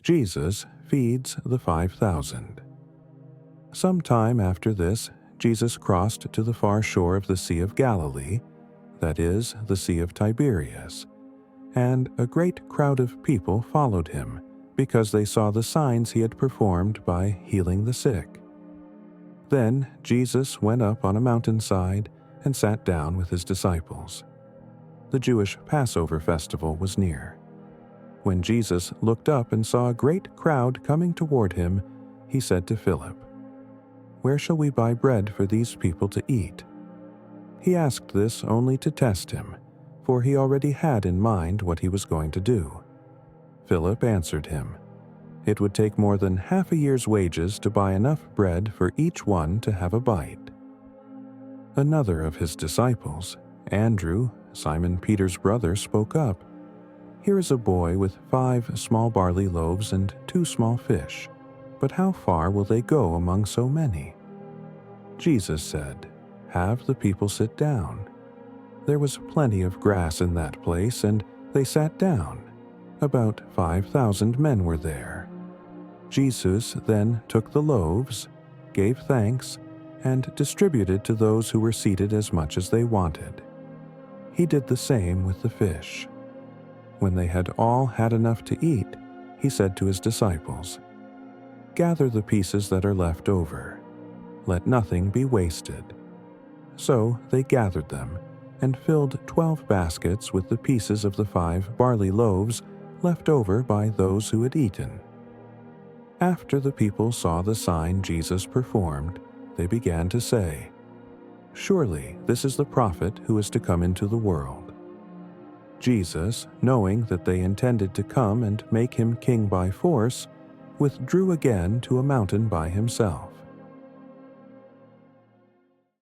Jesus feeds the 5,000. Some time after this, Jesus crossed to the far shore of the Sea of Galilee, that is, the Sea of Tiberias, and a great crowd of people followed him because they saw the signs he had performed by healing the sick. Then Jesus went up on a mountainside and sat down with his disciples. The Jewish Passover festival was near. When Jesus looked up and saw a great crowd coming toward him, he said to Philip, "Where shall we buy bread for these people to eat?" He asked this only to test him, for he already had in mind what he was going to do. Philip answered him, "It would take more than half a year's wages to buy enough bread for each one to have a bite." Another of his disciples, Andrew, Simon Peter's brother, spoke up, "Here is a boy with 5 small barley loaves and 2 small fish, but how far will they go among so many?" Jesus said, "Have the people sit down." There was plenty of grass in that place, and they sat down. About 5,000 men were there. Jesus then took the loaves, gave thanks, and distributed to those who were seated as much as they wanted. He did the same with the fish. When they had all had enough to eat, he said to his disciples, "Gather the pieces that are left over. Let nothing be wasted." So they gathered them and filled 12 baskets with the pieces of the 5 barley loaves left over by those who had eaten. After the people saw the sign Jesus performed, they began to say, "Surely this is the prophet who is to come into the world." Jesus, knowing that they intended to come and make him king by force, withdrew again to a mountain by himself.